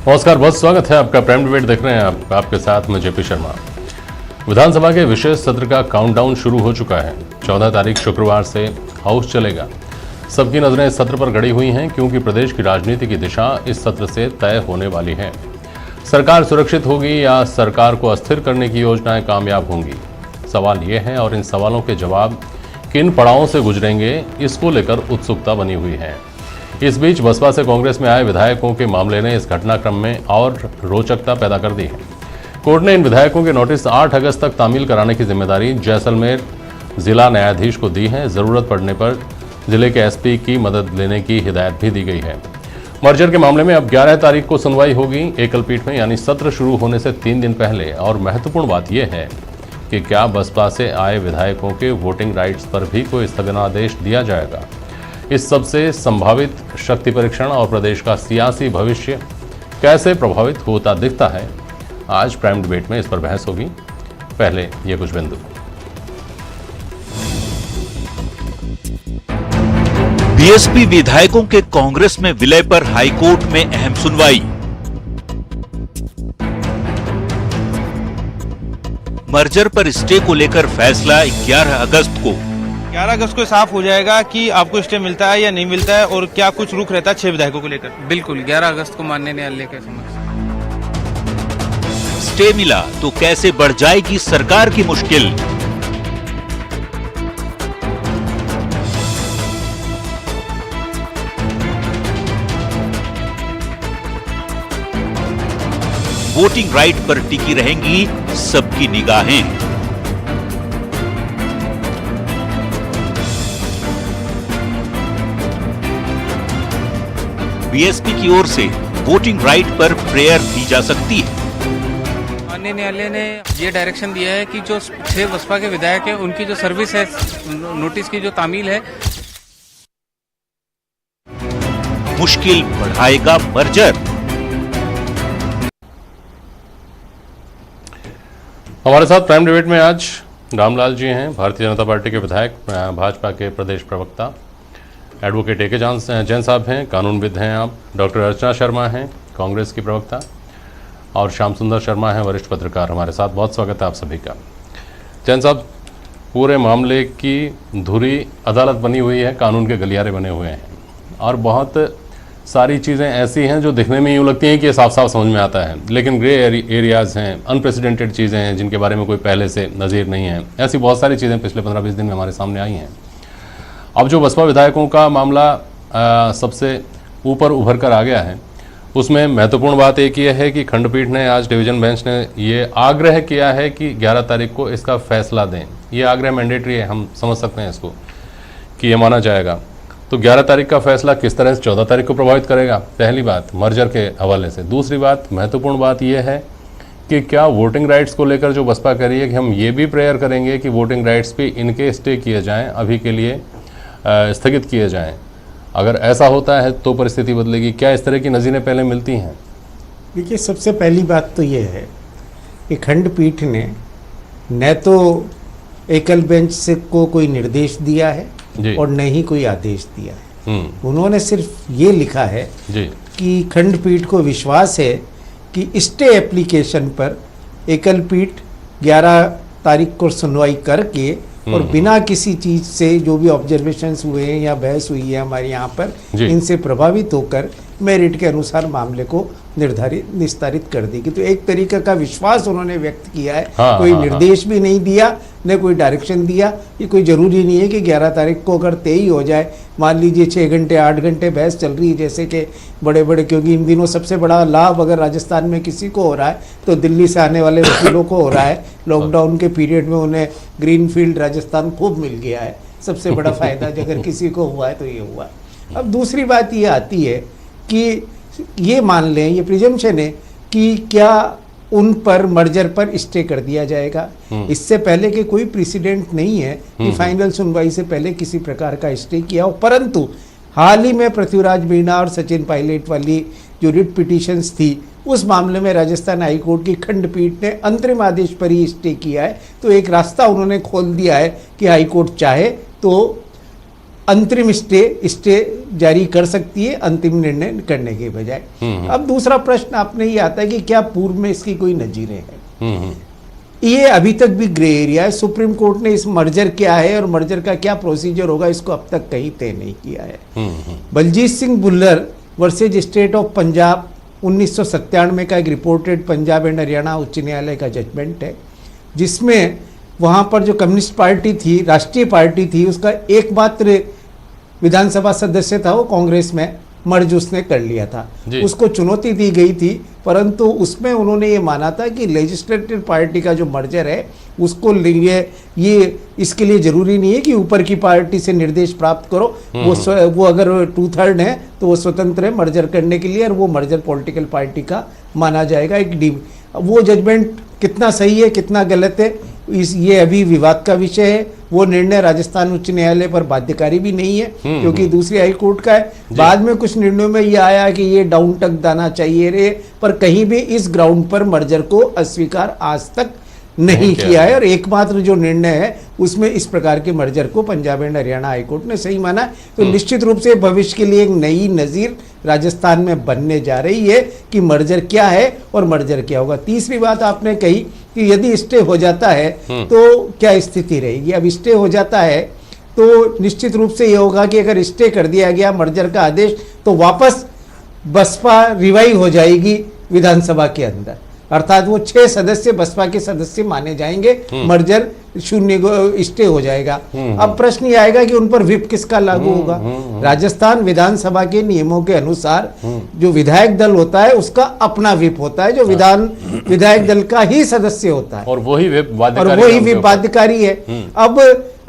नमस्कार, बहुत स्वागत है आपका। प्राइम डिबेट देख रहे हैं आप, आपके साथ मैं जेपी शर्मा। विधानसभा के विशेष सत्र का काउंटडाउन शुरू हो चुका है। 14 तारीख शुक्रवार से हाउस चलेगा। सबकी नजरें इस सत्र पर गड़ी हुई हैं क्योंकि प्रदेश की राजनीति की दिशा इस सत्र से तय होने वाली है। सरकार सुरक्षित होगी या सरकार को अस्थिर करने की योजनाएं कामयाब होंगी, सवाल ये है और इन सवालों के जवाब किन पड़ावों से गुजरेंगे, इसको लेकर उत्सुकता बनी हुई है। इस बीच बसपा से कांग्रेस में आए विधायकों के मामले ने इस घटनाक्रम में और रोचकता पैदा कर दी है। कोर्ट ने इन विधायकों के नोटिस 8 अगस्त तक तामील कराने की जिम्मेदारी जैसलमेर जिला न्यायाधीश को दी है। जरूरत पड़ने पर जिले के एसपी की मदद लेने की हिदायत भी दी गई है। मर्जर के मामले में अब 11 तारीख को सुनवाई होगी एकल पीठ में, यानी सत्र शुरू होने से 3 दिन पहले। और महत्वपूर्ण बात यह है कि क्या बसपा से आए विधायकों के वोटिंग राइट्स पर भी कोई स्थगनादेश दिया जाएगा। इस सबसे संभावित शक्ति परीक्षण और प्रदेश का सियासी भविष्य कैसे प्रभावित होता दिखता है, आज प्राइम डिबेट में इस पर बहस होगी। पहले ये कुछ बिंदु। बीएसपी विधायकों के कांग्रेस में विलय पर हाईकोर्ट में अहम सुनवाई। मर्जर पर स्टे को लेकर फैसला 11 अगस्त को। 11 अगस्त को साफ हो जाएगा कि आपको स्टे मिलता है या नहीं मिलता है और क्या कुछ रुख रहता है 6 विधायकों को लेकर। बिल्कुल 11 अगस्त को माननीय न्यायालय के समक्ष स्टे मिला तो कैसे बढ़ जाएगी सरकार की मुश्किल। वोटिंग राइट पर टिकी रहेंगी सबकी निगाहें। बीएसपी की ओर से वोटिंग राइट पर प्रेयर दी जा सकती है। माननीय न्यायालय ने ये डायरेक्शन दिया है कि जो 6 बसपा के विधायक हैं उनकी जो सर्विस है, नोटिस की जो तामील है, मुश्किल बढ़ाएगा मर्जर। हमारे साथ प्राइम डिबेट में आज रामलाल जी हैं, भारतीय जनता पार्टी के विधायक, भाजपा के प्रदेश प्रवक्ता। एडवोकेट ए के जैन साहब हैं, कानूनविद हैं आप। डॉक्टर अर्चना शर्मा हैं, कांग्रेस की प्रवक्ता। और श्याम सुंदर शर्मा हैं, वरिष्ठ पत्रकार। हमारे साथ बहुत स्वागत है आप सभी का। जैन साहब, पूरे मामले की धुरी अदालत बनी हुई है, कानून के गलियारे बने हुए हैं और बहुत सारी चीज़ें ऐसी हैं जो दिखने में यूँ लगती हैं कि ये साफ साफ समझ में आता है, लेकिन ग्रे एरियाज़ हैं, अनप्रेसिडेंटेड चीज़ें हैं जिनके बारे में कोई पहले से नज़ीर नहीं है। ऐसी बहुत सारी चीज़ें पिछले 15-20 दिन में हमारे सामने आई हैं। अब जो बसपा विधायकों का मामला सबसे ऊपर उभर कर आ गया है, उसमें महत्वपूर्ण बात एक ये है कि खंडपीठ ने आज, डिवीजन बेंच ने ये आग्रह किया है कि 11 तारीख को इसका फैसला दें। ये आग्रह मैंडेटरी है, हम समझ सकते हैं इसको कि ये माना जाएगा। तो 11 तारीख का फैसला किस तरह से 14 तारीख को प्रभावित करेगा, पहली बात मर्जर के हवाले से। दूसरी बात, महत्वपूर्ण बात यह है कि क्या वोटिंग राइट्स को लेकर जो बसपा कह रही है कि हम ये भी प्रेयर करेंगे कि वोटिंग राइट्स भी इनके स्टे किए जाएँ, अभी के लिए स्थगित किए जाएं। अगर ऐसा होता है तो परिस्थिति बदलेगी। क्या इस तरह की नज़ीरें पहले मिलती हैं? देखिए, सबसे पहली बात तो ये है कि खंडपीठ ने न तो एकल बेंच से को कोई निर्देश दिया है और न ही कोई आदेश दिया है। उन्होंने सिर्फ ये लिखा है कि खंडपीठ को विश्वास है कि स्टे एप्लीकेशन पर एकल पीठ 11 तारीख को सुनवाई करके और बिना किसी चीज से जो भी ऑब्जर्वेशंस हुए हैं या बहस हुई है हमारे यहाँ पर, इनसे प्रभावित होकर मेरिट के अनुसार मामले को निस्तारित कर देगी। तो एक तरीके का विश्वास उन्होंने व्यक्त किया है। कोई निर्देश भी नहीं दिया, न कोई डायरेक्शन दिया। ये कोई ज़रूरी नहीं है कि 11 तारीख को अगर तय ही हो जाए, मान लीजिए 6 घंटे 8 घंटे बहस चल रही है जैसे कि बड़े बड़े, क्योंकि इन दिनों सबसे बड़ा लाभ अगर राजस्थान में किसी को हो रहा है तो दिल्ली से आने वाले वकीलों को हो रहा है। लॉकडाउन के पीरियड में उन्हें ग्रीन फील्ड राजस्थान खूब मिल गया है। सबसे बड़ा फ़ायदा अगर किसी को हुआ है तो ये हुआ है। अब दूसरी बात ये आती है कि ये मान लें, ये प्रिजम्पशन है कि क्या उन पर मर्जर पर स्टे कर दिया जाएगा। इससे पहले के कोई प्रेसिडेंट नहीं है कि फाइनल सुनवाई से पहले किसी प्रकार का स्टे किया हो। परंतु हाल ही में पृथ्वीराज मीणा और सचिन पायलट वाली जो रिट पिटीशंस थी, उस मामले में राजस्थान हाईकोर्ट की खंडपीठ ने अंतरिम आदेश पर ही स्टे किया है। तो एक रास्ता उन्होंने खोल दिया है कि हाईकोर्ट चाहे तो अंतरिम स्टे जारी कर सकती है अंतिम निर्णय करने के बजाय। अब दूसरा प्रश्न आपने ये आता है कि क्या पूर्व में इसकी कोई नजीरें हैं। ये अभी तक भी ग्रे एरिया है। सुप्रीम कोर्ट ने इस मर्जर क्या है और मर्जर का क्या प्रोसीजर होगा इसको अब तक कहीं तय नहीं किया है। Baljit Singh Bhullar versus state of Punjab 1997 का एक रिपोर्टेड पंजाब एंड हरियाणा उच्च न्यायालय का जजमेंट है, जिसमें वहाँ पर जो कम्युनिस्ट पार्टी थी, राष्ट्रीय पार्टी थी, उसका एकमात्र विधानसभा सदस्य था वो कांग्रेस में मर्ज उसने कर लिया था। उसको चुनौती दी गई थी, परंतु उसमें उन्होंने ये माना था कि लेजिस्लेटिव पार्टी का जो मर्जर है उसको ये इसके लिए जरूरी नहीं है कि ऊपर की पार्टी से निर्देश प्राप्त करो। वो अगर 2/3 है तो वो स्वतंत्र है मर्जर करने के लिए, और वो मर्जर पॉलिटिकल पार्टी का माना जाएगा। वो जजमेंट कितना सही है कितना गलत है ये अभी विवाद का विषय है। वो निर्णय राजस्थान उच्च न्यायालय पर बाध्यकारी भी नहीं है क्योंकि दूसरी हाई कोर्ट का है। बाद में कुछ निर्णयों में ये आया कि ये डाउन टक दाना चाहिए रे, पर कहीं भी इस ग्राउंड पर मर्जर को अस्वीकार आज तक नहीं किया है। और एकमात्र जो निर्णय है उसमें इस प्रकार के मर्जर को पंजाब एंड हरियाणा हाईकोर्ट ने सही माना। तो निश्चित रूप से भविष्य के लिए एक नई नजीर राजस्थान में बनने जा रही है कि मर्जर क्या है और मर्जर क्या होगा। तीसरी बात आपने कही कि यदि स्टे हो जाता है तो क्या स्थिति रहेगी। अब स्टे हो जाता है तो निश्चित रूप से ये होगा कि अगर स्टे कर दिया गया मर्जर का आदेश तो वापस बसपा रिवाइव हो जाएगी विधानसभा के अंदर, अर्थात वो 6 सदस्य बसपा के सदस्य माने जाएंगे, मर्जर शून्य स्टे हो जाएगा। अब प्रश्न ये आएगा कि उन पर व्हिप किसका लागू होगा। राजस्थान विधानसभा के नियमों के अनुसार जो विधायक दल होता है उसका अपना व्हिप होता है जो विधायक दल का ही सदस्य होता है, और वही व्हिप बाध्यकारी है। अब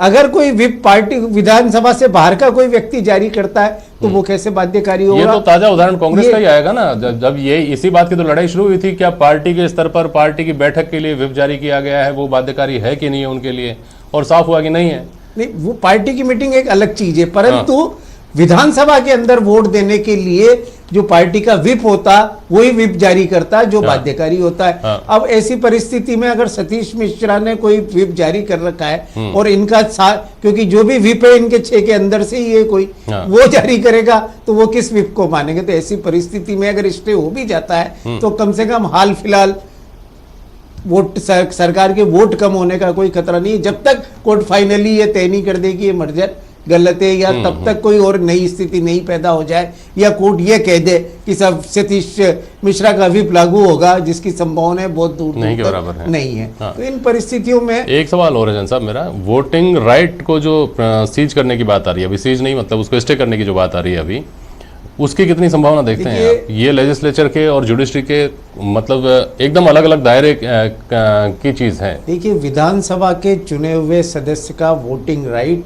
अगर कोई व्हिप पार्टी विधानसभा से बाहर का कोई व्यक्ति जारी करता है तो वो कैसे बाध्यकारी होगा। ये तो ताजा उदाहरण कांग्रेस का ही आएगा ना, जब ये इसी बात की तो लड़ाई शुरू हुई थी, क्या पार्टी के स्तर पर पार्टी की बैठक के लिए व्हिप जारी किया गया है वो बाध्यकारी है कि नहीं है उनके लिए, और साफ हुआ कि नहीं है। नहीं, वो पार्टी की मीटिंग एक अलग चीज है, परंतु विधानसभा के अंदर वोट देने के लिए जो पार्टी का व्हिप होता वही व्हिप जारी करता है जो बाध्यकारी होता है। अब ऐसी परिस्थिति में अगर सतीश मिश्रा ने कोई व्हिप जारी कर रखा है और इनका क्योंकि जो भी व्हिप है इनके 6 के अंदर से ही है कोई वो जारी करेगा तो वो किस व्हिप को मानेंगे। तो ऐसी परिस्थिति में अगर स्टे हो भी जाता है तो कम से कम हाल फिलहाल वोट सरकार के वोट कम होने का कोई खतरा नहीं है, जब तक कोर्ट फाइनली ये तय नहीं कर देगी ये मर्जर गलत है, या तब तक कोई और नई स्थिति नहीं पैदा हो जाए, या कोर्ट ये कह दे कि सब सतीश मिश्रा का व्हिप लागू होगा जिसकी संभावना बहुत दूर नहीं के बराबर है। नहीं है। तो इन परिस्थितियों में एक सवाल और है जन साहब मेरा, वोटिंग राइट को जो सीज करने की बात आ रही है, अभी सीज नहीं मतलब उसको स्टे करने की जो बात आ रही है अभी, उसकी कितनी संभावना देखते हैं आप? ये लेजिस्लेचर के और जुडिशरी के मतलब एकदम अलग अलग दायरे की चीज है। देखिए, विधानसभा के चुने हुए सदस्य का वोटिंग राइट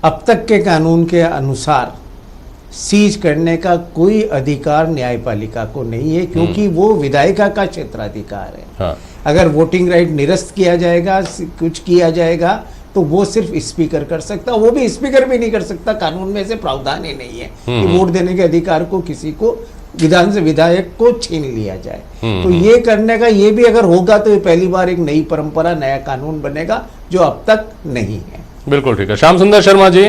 अब तक के कानून के अनुसार सीज करने का कोई अधिकार न्यायपालिका को नहीं है, क्योंकि वो विधायिका का क्षेत्राधिकार है। हाँ। अगर वोटिंग राइट निरस्त किया जाएगा, कुछ किया जाएगा, तो वो सिर्फ स्पीकर कर सकता, वो भी स्पीकर भी नहीं कर सकता, कानून में से प्रावधान ही नहीं है कि वोट देने के अधिकार को किसी को विधायक को छीन लिया जाए। तो ये करने का, ये भी अगर होगा तो ये पहली बार एक नई परंपरा, नया कानून बनेगा जो अब तक नहीं है। बिल्कुल ठीक है। श्याम सुंदर शर्मा जी,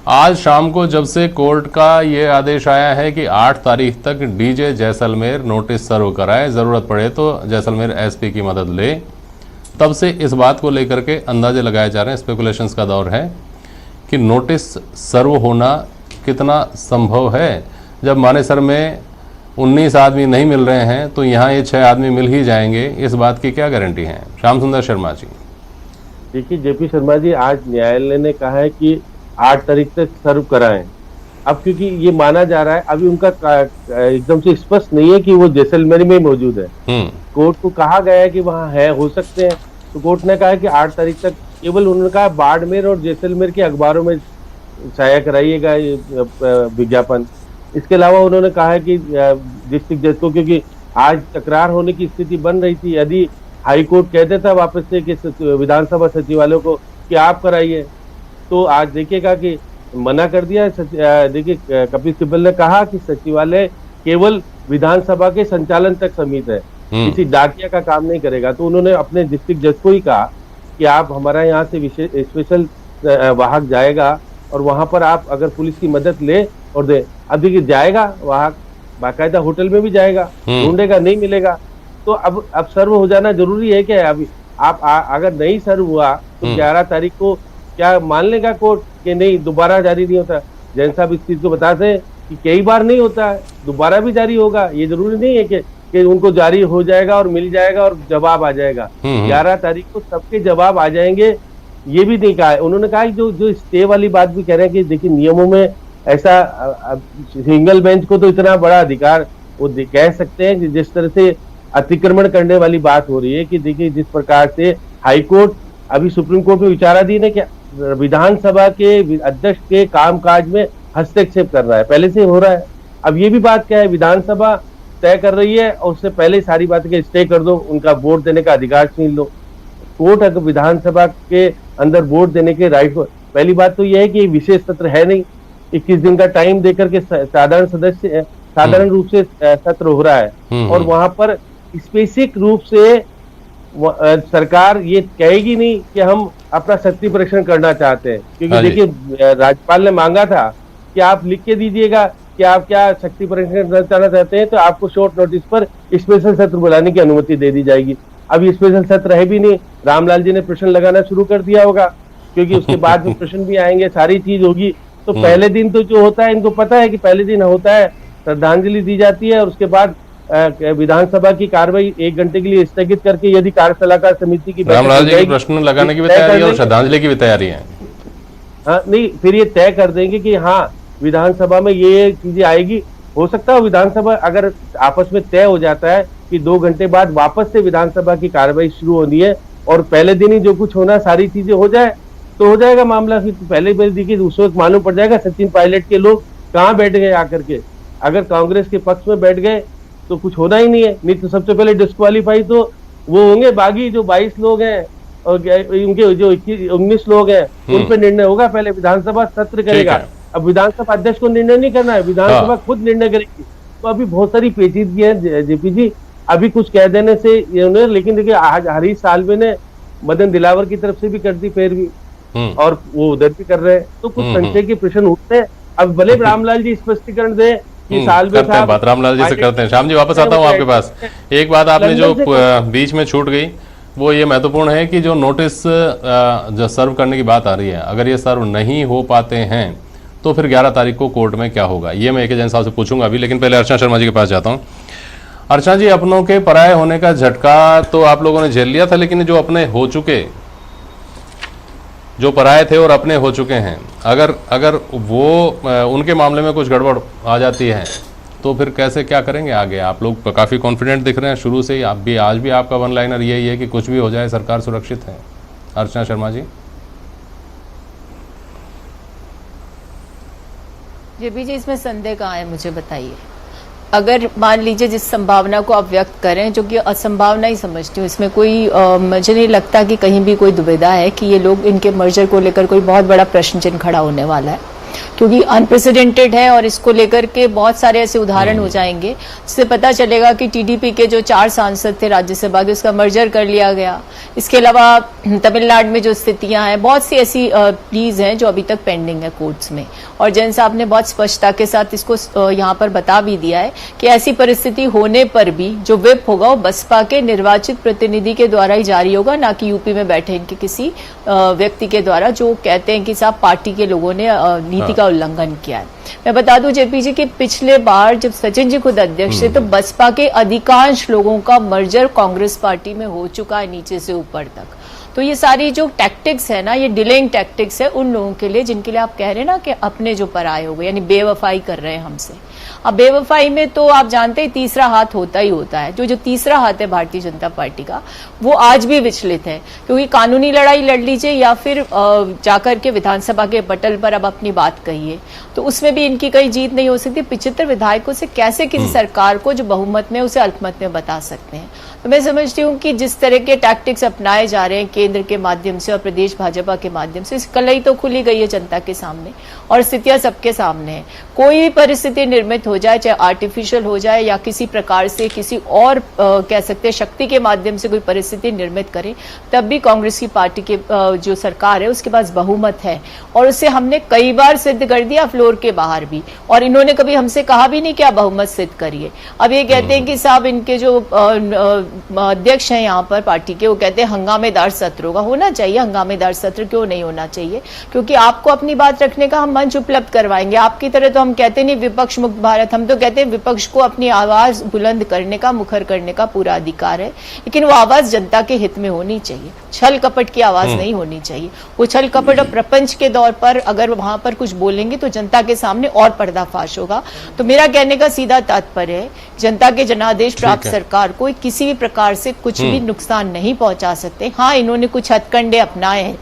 आज शाम को जब से कोर्ट का ये आदेश आया है कि 8 तारीख तक डीजे जैसलमेर नोटिस सर्व कराए, जरूरत पड़े तो जैसलमेर एसपी की मदद ले, तब से इस बात को लेकर के अंदाजे लगाए जा रहे हैं, स्पेकुलेशंस का दौर है कि नोटिस सर्व होना कितना संभव है। जब मानेसर में 19 आदमी नहीं मिल रहे हैं तो यहाँ ये 6 आदमी मिल ही जाएंगे, इस बात की क्या गारंटी है? श्याम सुंदर शर्मा जी। देखिए जेपी शर्मा जी, आज न्यायालय ने कहा है कि 8 तारीख तक सर्व कराएं। अब क्योंकि ये माना जा रहा है, अभी उनका एकदम से स्पष्ट नहीं है कि वो जैसलमेर में मौजूद है। कोर्ट को कहा गया है कि वहाँ है, हो सकते हैं, तो कोर्ट ने कहा है कि 8 तारीख तक केवल उन्होंने कहा बाड़मेर और जैसलमेर के अखबारों में शाया कराइएगा विज्ञापन। इसके अलावा उन्होंने कहा है कि डिस्ट्रिक्ट जज को, क्योंकि आज तकरार होने की स्थिति बन रही थी, यदि हाई कोर्ट कह देता वापस से कि विधानसभा सचिवालय को कि आप कराइए, तो आज देखिएगा कि मना कर दिया। देखिए कपिल सिब्बल ने कहा कि सचिवालय केवल विधानसभा के संचालन तक सीमित है, किसी डाकिया का काम नहीं करेगा। तो उन्होंने अपने डिस्ट्रिक्ट जज को ही कहा कि आप हमारा यहाँ से विशेष स्पेशल वाहक जाएगा और वहां पर आप अगर पुलिस की मदद ले और दे, अब देखिए जाएगा वहां बाकायदा होटल में भी जाएगा, ढूंढेगा, नहीं मिलेगा, तो अब सर्व हो जाना जरूरी है क्या? अभी आप अगर नहीं सर्व हुआ तो 11 तारीख को क्या मान लेगा कोर्ट कि नहीं दोबारा जारी नहीं होता? जैन साहब इस चीज को बताते हैं कि कई बार नहीं होता है, दोबारा भी जारी होगा। ये जरूरी नहीं है कि उनको जारी हो जाएगा और मिल जाएगा और जवाब आ जाएगा। 11 तारीख को सबके जवाब आ जाएंगे, ये भी नहीं कहा है उन्होंने। कहा कि जो स्टे वाली बात भी कह रहे हैं कि देखिए नियमों में ऐसा सिंगल बेंच को तो इतना बड़ा अधिकार वो कह सकते हैं कि जिस तरह से अतिक्रमण करने वाली बात हो रही है कि देखिए जिस प्रकार से हाईकोर्ट अभी सुप्रीम कोर्ट में विचाराधीन है कि विधानसभा के अध्यक्ष के कामकाज में हस्तक्षेप कर रहा है, पहले से हो रहा है। अब ये भी बात क्या है, विधानसभा तय कर रही है और उससे पहले सारी बात के स्टे कर दो, उनका वोट देने का अधिकार छीन लो। कोर्ट अगर विधानसभा के अंदर वोट देने के राइट को, पहली बात तो यह है कि विशेष सत्र है नहीं, 21 दिन का टाइम देकर के साधारण रूप से सत्र हो रहा है और वहां पर स्पेसिफिक रूप से सरकार ये कहेगी नहीं कि हम अपना शक्ति परीक्षण करना चाहते हैं, क्योंकि देखिए राज्यपाल ने मांगा था कि आप लिख के दीजिएगा कि आप क्या शक्ति परीक्षण करना चाहते हैं, तो आपको शॉर्ट नोटिस पर स्पेशल सत्र बुलाने की अनुमति दे दी जाएगी। अब ये स्पेशल सत्र है भी नहीं, रामलाल जी ने प्रश्न लगाना शुरू कर दिया होगा, क्योंकि उसके बाद में प्रश्न भी आएंगे, सारी चीज होगी। तो पहले दिन तो जो होता है, इनको पता है कि पहले दिन होता है श्रद्धांजलि दी जाती है और उसके बाद विधानसभा की कार्रवाई 1 घंटे के लिए स्थगित करके यदि कार्य सलाहकार समिति की रामलाल जी की प्रश्न लगाने की भी तैयारी है और श्रद्धांजलि की भी तैयारी है। हाँ नहीं, फिर ये तय कर देंगे कि हाँ विधानसभा में ये चीजें आएगी। हो सकता है विधानसभा अगर आपस में तय हो जाता है कि 2 घंटे बाद वापस से विधानसभा की कार्रवाई शुरू होनी है और पहले दिन ही जो कुछ होना सारी चीजें हो जाए तो हो जाएगा मामला। फिर पहले देखिए उस वक्त मालूम पड़ जाएगा सचिन पायलट के लोग कहाँ बैठ गए आकर के। अगर कांग्रेस के पक्ष में बैठ गए तो कुछ होना ही नहीं है, नहीं तो सबसे पहले डिस्क्वालीफाई तो वो होंगे, बागी जो 22 लोग हैं और उनके जो 19 लोग हैं उन पर निर्णय होगा। पहले विधानसभा सत्र करेगा, अब विधानसभा अध्यक्ष को निर्णय नहीं करना है, विधानसभा खुद निर्णय करेगी। तो अभी बहुत सारी पेचीदगी है जेपी जी, अभी कुछ कह देने से ये, लेकिन देखिए आज हरीश साल्वे ने मदन दिलावर की तरफ से भी कर दी पैरवी और वो उधर भी कर रहे हैं, तो कुछ संशय के प्रश्न उठते हैं। अब भले रामलाल जी स्पष्टीकरण दे कि साल्वे साहब, बात रामलाल जी से करते हैं। श्याम जी वापस आता हूँ आपके पास। एक बात आपने जो बीच में छूट गई वो ये महत्वपूर्ण है कि जो नोटिस जो सर्व करने की बात आ रही है, अगर ये सर्व नहीं हो पाते हैं तो फिर 11 तारीख को कोर्ट में क्या होगा, ये मैं AK जैन साहब से पूछूंगा अभी। लेकिन पहले अर्चना शर्मा जी के पास जाता हूँ। अर्चना जी, अपनों के पराये होने का झटका तो आप लोगों ने झेल लिया था, लेकिन जो अपने हो चुके, जो पराये थे और अपने हो चुके हैं, अगर वो उनके मामले में कुछ गड़बड़ आ जाती है तो फिर कैसे क्या करेंगे आगे? आप लोग काफ़ी कॉन्फिडेंट दिख रहे हैं शुरू से ही, आप भी आज भी आपका वन लाइनर यही है कि कुछ भी हो जाए सरकार सुरक्षित है। अर्चना शर्मा जी। जेपी जी, इसमें संदेह कहाँ है, मुझे बताइए। अगर मान लीजिए जिस संभावना को आप व्यक्त करें, जो कि असंभावना ही समझती हूँ, इसमें कोई मुझे नहीं लगता कि कहीं भी कोई दुविधा है कि ये लोग इनके मर्जर को लेकर कोई बहुत बड़ा प्रश्न चिन्ह खड़ा होने वाला है, क्योंकि अनप्रेसिडेंटेड है और इसको लेकर के बहुत सारे ऐसे उदाहरण हो जाएंगे जिससे पता चलेगा कि टीडीपी के जो 4 सांसद थे राज्यसभा के, उसका मर्जर कर लिया गया। इसके अलावा तमिलनाडु में जो स्थितियां हैं, बहुत सी ऐसी प्लीज हैं जो अभी तक पेंडिंग है कोर्ट्स में, और जैन साहब ने बहुत स्पष्टता के साथ इसको यहाँ पर बता भी दिया है कि ऐसी परिस्थिति होने पर भी जो व्हिप होगा वो बसपा के निर्वाचित प्रतिनिधि के द्वारा ही जारी होगा, ना कि यूपी में बैठे इनके किसी व्यक्ति के द्वारा जो कहते हैं कि साहब पार्टी के लोगों ने नीति का उल्लंघन किया है। मैं बता दूं जेपी जी कि पिछले बार जब सचिन जी खुद अध्यक्ष थे तो बसपा के अधिकांश लोगों का मर्जर कांग्रेस पार्टी में हो चुका है नीचे से ऊपर तक। तो ये सारी जो टैक्टिक्स है ना, ये डिलेइंग टैक्टिक्स है उन लोगों के लिए जिनके लिए आप कह रहे हैं ना कि अपने जो पराये हो गए, यानी बेवफाई कर रहे हैं हमसे। अब बेवफाई में तो आप जानते हैं तीसरा हाथ होता ही होता है। जो तीसरा हाथ है भारतीय जनता पार्टी का, वो आज भी विचलित है, क्योंकि कानूनी लड़ाई लड़ लीजिए या फिर जाकर के विधानसभा के पटल पर अब अपनी बात कहिए, तो उसमें भी इनकी कहीं जीत नहीं हो सकती। 75 विधायकों से कैसे किसी सरकार को जो बहुमत में उसे अल्पमत में बता सकते हैं? तो मैं समझती हूँ कि जिस तरह के टैक्टिक्स अपनाए जा रहे हैं केंद्र के माध्यम से और प्रदेश भाजपा के माध्यम से कलई तो खुली गई है जनता के सामने और स्थितियां सबके सामने है। कोई भी परिस्थिति निर्मित हो जाए, चाहे आर्टिफिशियल हो जाए या किसी प्रकार से किसी और कह सकते हैं शक्ति के माध्यम से कोई परिस्थिति निर्मित करे, तब भी कांग्रेस की पार्टी के जो सरकार है उसके पास बहुमत है और उसे हमने कई बार सिद्ध कर दिया फ्लोर के बाहर भी, और इन्होंने कभी हमसे कहा भी नहीं कि आप बहुमत सिद्ध करिए। अब ये कहते हैं कि साहब इनके जो अध्यक्ष हैं यहाँ पर पार्टी के, वो कहते हैं हंगामेदार सत्र होना चाहिए। हंगामेदार सत्र क्यों नहीं होना चाहिए? क्योंकि आपको अपनी बात रखने का हम मंच उपलब्ध करवाएंगे। आपकी तरह तो हम कहते नहीं विपक्ष मुक्त भारत, हम तो कहते हैं विपक्ष को अपनी आवाज बुलंद करने का, मुखर करने का पूरा अधिकार है, लेकिन वो आवाज जनता के हित में होनी चाहिए, छल कपट की आवाज नहीं होनी चाहिए। वो छल कपट और प्रपंच के दौर पर अगर वहां पर कुछ बोलेंगे तो जनता के सामने और पर्दाफाश होगा। तो मेरा कहने का सीधा तात्पर्य है, जनता के जनादेश प्राप्त सरकार को किसी भी प्रकार से कुछ भी नुकसान नहीं पहुंचा सकते। हाँ, इन्होंने कुछ हथकंडे अपनाए हैं,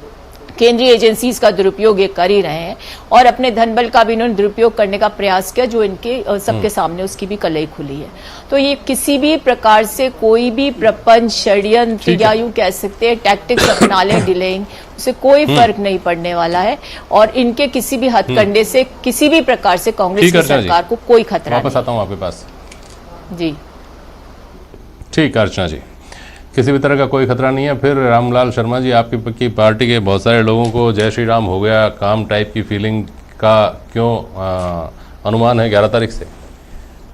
केंद्रीय एजेंसीज का दुरुपयोग ये कर ही रहे हैं और अपने धनबल का भी इन्होंने दुरुपयोग करने का प्रयास किया, जो इनके सबके सामने उसकी भी कलई खुली है। तो ये किसी भी प्रकार से कोई भी प्रपंच, षड्यंत्र या यूं कह सकते हैं टैक्टिक्स अपना ले डिलेइंग, उससे कोई फर्क नहीं पड़ने वाला है और इनके किसी भी हथकंडे से किसी भी प्रकार से कांग्रेस की सरकार को कोई खतरा नहीं। वापस आता हूं आपके पास जी। ठीक है अर्चना जी, किसी भी तरह का कोई खतरा नहीं है। फिर रामलाल शर्मा जी, आपकी पार्टी के बहुत सारे लोगों को जय श्री राम हो गया काम टाइप की फीलिंग का क्यों अनुमान है 11 तारीख से?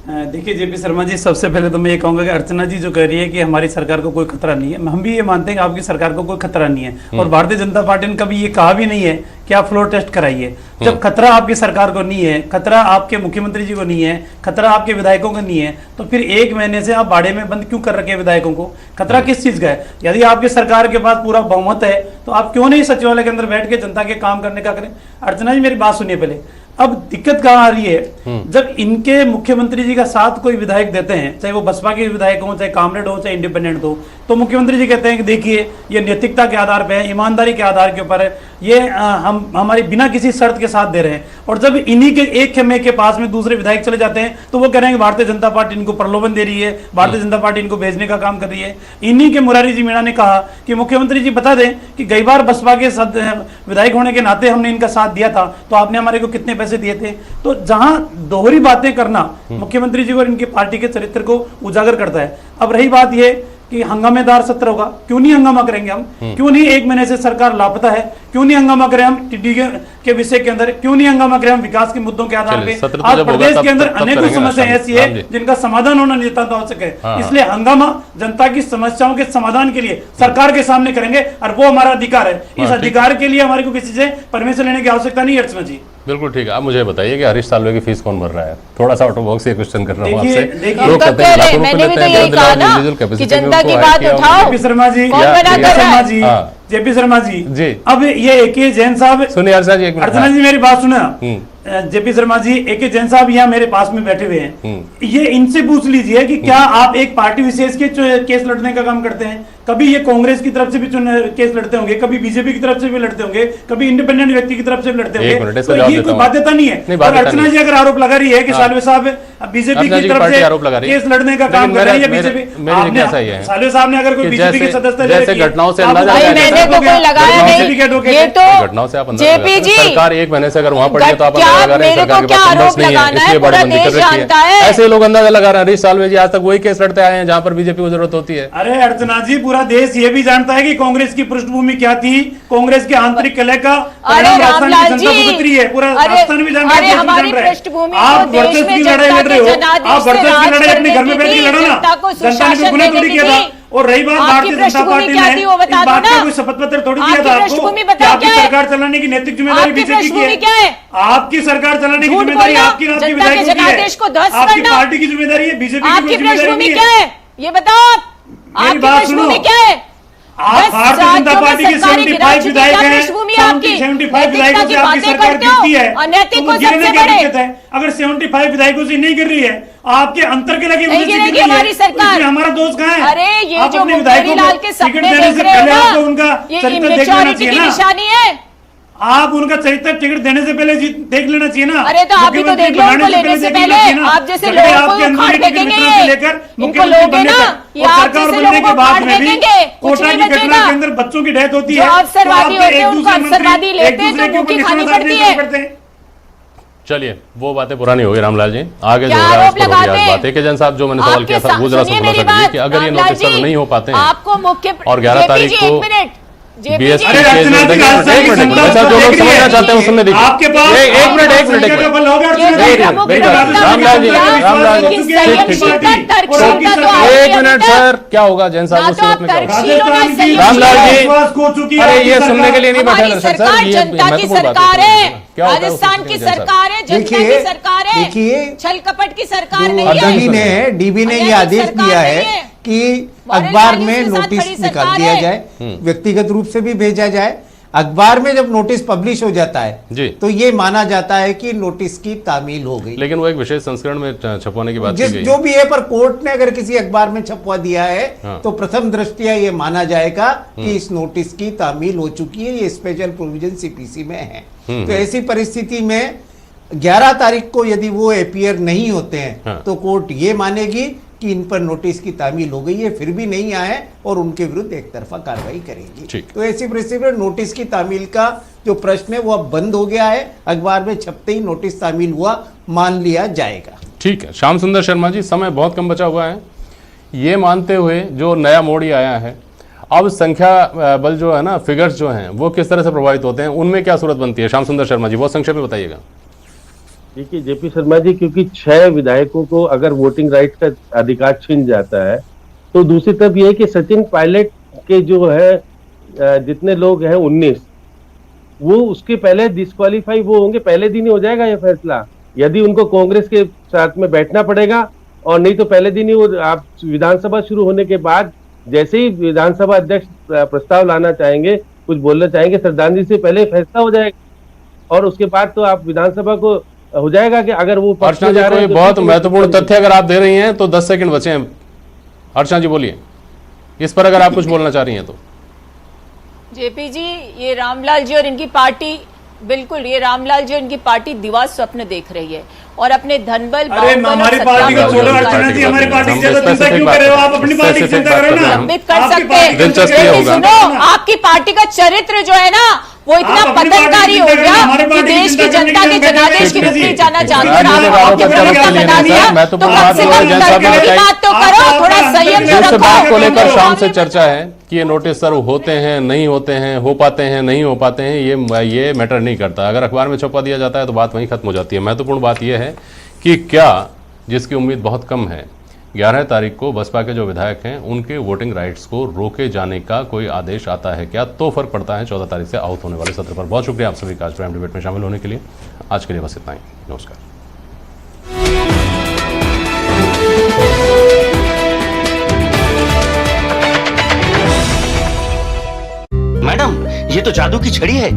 देखिए जेपी शर्मा जी, सबसे पहले तो मैं ये कहूंगा कि अर्चना जी जो कह रही है कि हमारी सरकार को कोई खतरा नहीं है, हम भी ये मानते हैं कि आपकी सरकार को कोई खतरा नहीं है और भारतीय जनता पार्टी ने कभी ये कहा भी नहीं है कि आप फ्लोर टेस्ट कराइए। जब खतरा आपकी सरकार को नहीं है, खतरा आपके मुख्यमंत्री जी को नहीं है, खतरा आपके विधायकों को नहीं है, तो फिर 1 महीने से आप बाड़े में बंद क्यों कर रखे हैं विधायकों को? खतरा किस चीज का है? यदि आपकी सरकार के पास पूरा बहुमत है तो आप क्यों नहीं सचिवालय के अंदर बैठ के जनता के काम करने का करें? अर्चना जी मेरी बात सुनिए पहले। अब दिक्कत कहाँ आ रही है, जब इनके मुख्यमंत्री जी का साथ कोई विधायक देते हैं, चाहे वो बसपा के विधायक हो, चाहे कामरेड हो, चाहे इंडिपेंडेंट हो, तो मुख्यमंत्री जी कहते हैं कि देखिए ये नैतिकता के आधार पे है, ईमानदारी के आधार के ऊपर है, ये हम हमारी बिना किसी शर्त के साथ दे रहे हैं। और जब इन्हीं के एक खेमे के पास में दूसरे विधायक चले जाते हैं तो वो कह रहे हैं कि भारतीय जनता पार्टी इनको प्रलोभन दे रही है, भारतीय जनता पार्टी इनको भेजने का काम कर रही है। इन्हीं के मुरारी जी मीणा ने कहा कि मुख्यमंत्री जी बता दें कि गई बार बसपा के विधायक होने के नाते हमने इनका साथ दिया था, तो आपने हमारे को कितने पैसे दिए थे? तो जहां दोहरी बातें करना मुख्यमंत्री जी और इनकी पार्टी के चरित्र को उजागर करता है। अब रही बात यह कि हंगामेदार सत्र होगा, क्यों नहीं हंगामा करेंगे हम? क्यों नहीं 1 महीने से सरकार लापता है, क्यों नहीं हंगामा करें हम टिड्डी के विषय के अंदर? क्यों नहीं हंगामा करें हम विकास के मुद्दों के आधार पे? आज प्रदेश के अंदर अनेकों समस्याएं ऐसी है जिनका समाधान होना नितांत आवश्यक है। इसलिए हंगामा जनता की समस्याओं के समाधान के लिए सरकार के सामने करेंगे और वो हमारा अधिकार है। इस अधिकार के लिए हमारे को किसी से परमिशन लेने की आवश्यकता नहीं है। अर्चना जी बिल्कुल ठीक है। आप मुझे बताइए कि हरीश साल्वे की फीस कौन भर रहा है? थोड़ा सा आउट ऑफ बॉक्स ये क्वेश्चन कर रहा हूँ आपसे। लोग कहते हैं लाखों रुपए लेते हैं, यही कहा ना कि जनता की बात उठाओ। जेपी शर्मा जी, जेपी शर्मा जी, अब ये AK जैन साहब, सुनिए अर्चना जी, अर्चना जी मेरी बात सुना। जेपी शर्मा जी, AK जैन साहब यहाँ मेरे पास में बैठे हुए हैं, ये इनसे पूछ लीजिए कि क्या आप एक पार्टी विशेष के केस लड़ने का काम करते हैं? कभी ये कांग्रेस की तरफ से भी केस लड़ते होंगे, कभी बीजेपी की तरफ से भी लड़ते होंगे, कभी इंडिपेंडेंट व्यक्ति की तरफ से भी लड़ते होंगे, तो ये कोई बाध्यता नहीं है। और अर्चना जी अगर आरोप लगा रही है कि साल्वे साहब बीजेपी की तरफ से केस लड़ने का काम कर रही है, बीजेपी, साल्वे साहब ने अगर कोई बीजेपी के सदस्य जैसे घटनाओं से अंदाजा लगाया नहीं, ये तो घटनाओं से आप जेपी जी सरकार 1 महीने से अगर वहां पड़ी है तो आप अंदाजा लगा रहे हैं सरकार के पास आरोप लगाना है, पूरा देश जानता है। ऐसे लोग अंदाजा लगा रहे हैं। हरीश साल्वे जी आज तक वही केस लड़ते आए हैं जहां पर बीजेपी को जरूरत होती है। अरे अर्चना जी, पूरा देश ये भी जानता है कि कांग्रेस की पृष्ठभूमि क्या थी, कांग्रेस के आंतरिक कलह का रामलाल जी, पूरा राजस्थान भी जानता है। हमारी पृष्ठभूमि आप वर्चस्व की लड़ाई लड़ रहे हो, आप वर्चस्व की लड़ाई अपने घर में बैठ के लड़ो ना, जनता ने गुना थोड़ी किया था। और रही बात भारतीय जनता पार्टी ने इस बात का कोई शपथ पत्र थोड़ी दिया था आपको कि आपकी सरकार चलाने की नैतिक जिम्मेदारी बीजेपी की है। आपकी सरकार चलाने की जिम्मेदारी आपकी, आपकी विधायकों की है, आपकी पार्टी की जिम्मेदारी है, बीजेपी की जिम्मेदारी क्या है? ये बताओ आप, आपकी पृष्ठभूमि क्या है? आप भारतीय जनता पार्टी के 75 विधायक हैं, 75 विधायकों से आपकी सरकार गिरती है, तो वो गिरने की दिक्कत है। अगर 75 विधायकों से नहीं गिर रही है, आपके अंतर के लगे हमारी सरकार, हमारा दोस्त कहाँ है? अरे ये जो विधायकों लाल के सपने देख रहे हो ना, उनका ये चरित्र इमेच्योरिटी की निशानी है। आप उनका चरित्र टिकट देने से पहले देख लेना चाहिए ना। अरे तो आप भी तो देख लो उनको लेने से पहले। आप जैसे लोगों को उखाड़ फेंकेंगे ये, इनको लोगे ना, ये आप जैसे लोगों को उखाड़ फेंकेंगे, कुछ नहीं बचेगा। के अंदर बच्चों की डेथ होती जो है, अवसरवादी होते हैं उनको अवसरवादी लेते हैं तो मुक्की खानी पड़ती है। चलिए वो बातें पुरानी हो गई रामलाल जी, आगे जो क्या हो रहा है आरोप उस पर हो लगाते गई हैं? बात है कि जैन साहब जो मैंने सवाल किया था वो जरा सा सुनिए खुलासा मेरी कीजिए बात, कि अगर ये रामलाल नोटिस सर्व जी, नहीं हो पाते हैं आपको मुख्य और 11 तारीख JP जी, को एक मिनट, JP जी, BSP अरे के अर्चना जी, एक मिनट वैसा जो लोग समझना चाहते हैं वो सुनने दीजिए। आपके पास एक मिनट ये प्रमुख रामलाल जी, रामलाल जी, की ठीक, ठीक, संयमशीलता, ठीक। तर्कशीलता तो आपके एक मिनट अंदर- सर, क्या होगा जैन साहब ना उस तो सूरत में क्या होगा? तर्कशील होना संयमशील रामलाल है। जी, अरे ये सुनने के लिए नहीं बैठे हमारी दर्शक सरकार सर, ये जनता की महत्वपूर्ण बात सरकार है, क्या होता है उस राजस्थान सूरत की में जैन साहब? सरकार है, जनता की देखिए, सरकार है, देखिए, छल कपट की सरकार नहीं डीबी है। ने डीबी ने ये अन्यायिक आदेश सरकार दिया नहीं है है। कि मॉरल अखबार वैल्यूज में के साथ नोटिस खड़ी निकाल सरकार दिया है। जाए, व्यक्तिगत रूप से भी भेजा जाए। अखबार में जब नोटिस पब्लिश हो जाता जी। है तो ये माना जाता है कि नोटिस की तामील हो गई। लेकिन वो एक विशेष संस्करण में छपवाने की बात की जिस गई जो भी है, पर कोर्ट ने अगर किसी अखबार में छपवा दिया है हाँ। तो प्रथम दृष्टया ये माना जाएगा कि इस नोटिस की तामील हो चुकी है, ये स्पेशल प्रोविजन सीपीसी में है। तो ऐसी परिस्थिति में 11 तारीख को यदि वो अपीयर नहीं होते हैं हाँ। तो कोर्ट ये मानेगी कि इन पर नोटिस की तामील हो गई है, फिर भी नहीं आए और उनके विरुद्ध एक तरफा कार्रवाई करेगी। ठीक। तो ऐसी परिस्थिति में नोटिस की तामील का जो प्रश्न है वो अब बंद हो गया है। अखबार में छपते ही नोटिस तामील हुआ मान लिया जाएगा। ठीक है श्याम सुंदर शर्मा जी, समय बहुत कम बचा हुआ है। ये मानते हुए जो नया मोड़ ही आया है, अब संख्या बल जो है ना, फिगर्स जो हैं वो किस तरह से प्रभावित होते हैं, उनमें क्या सूरत बनती है? श्याम सुंदर शर्मा जी बहुत संक्षेप में बताइएगा। देखिए जेपी शर्मा जी, क्योंकि 6 विधायकों को अगर वोटिंग राइट का अधिकार छिन जाता है तो दूसरी तरफ ये है कि सचिन पायलट के जो है जितने लोग हैं 19, वो उसके पहले डिस्क्वालीफाई वो होंगे, पहले दिन ही हो जाएगा ये फैसला। यदि उनको कांग्रेस के साथ में बैठना पड़ेगा और नहीं तो पहले दिन ही वो, आप विधानसभा शुरू होने के बाद जैसे ही विधानसभा अध्यक्ष प्रस्ताव लाना चाहेंगे, कुछ बोलना चाहेंगे, श्रद्धांजलि से पहले फैसला हो जाएगा और उसके बाद तो आप विधानसभा को हो जाएगा कि अगर वो अर्चना जी कोई बहुत महत्वपूर्ण तथ्य अगर आप दे रही हैं तो 10 सेकंड बचे हैं। अर्चना जी बोलिए, इस पर अगर आप कुछ बोलना चाह रही हैं तो। जेपी जी, ये रामलाल जी और इनकी पार्टी, बिल्कुल ये रामलाल जी और इनकी पार्टी दिवा स्वप्न देख रही है और अपने धनबल, अरे हमारी पार्टी को छोड़ो अर्चना जी, हमारी पार्टी की ज्यादा चिंता क्यों कर रहे हो? आप अपनी पार्टी की चिंता करो ना। साबित कर सकते हैं। दिलचस्प ये होगा। सुनो, आपकी पार्टी का चरित्र जो है ना वो इतना आप अपनी पार्टी पतनकारी की हो चिंता गया करें, हमारी कि पार्टी की देश की चिंता जनता करने के के जनादेश की लिए विपरीत जाना चाहते राजनीतिक हो, आरोप आपके प्रत्यारोप प्रवक्ता के लिए बना नहीं दिया, सर, तो महत्वपूर्ण कम बात से जो है कम जैन साहब ने तर्क की बताई। बात तो करो, थोड़ा संयम से जिस रखो। बात को लेकर शाम से मामले में चर्चा है कि ये नोटिस सर्व होते हैं नहीं होते हैं, हो पाते हैं नहीं हो पाते हैं, ये मैटर नहीं करता। अगर अखबार में छपवा दिया जाता है तो बात वहीं खत्म हो जाती है। महत्वपूर्ण बात यह है कि क्या, जिसकी उम्मीद बहुत कम है, 11 तारीख को बसपा के जो विधायक हैं उनके वोटिंग राइट्स को रोके जाने का कोई आदेश आता है क्या, तो फर्क पड़ता है 14 तारीख से आउट होने वाले सत्र पर। बहुत शुक्रिया आप सभी का आज प्राइम डिबेट में शामिल होने के लिए। आज के लिए बस इतना ही, नमस्कार। मैडम, ये तो जादू की छड़ी है।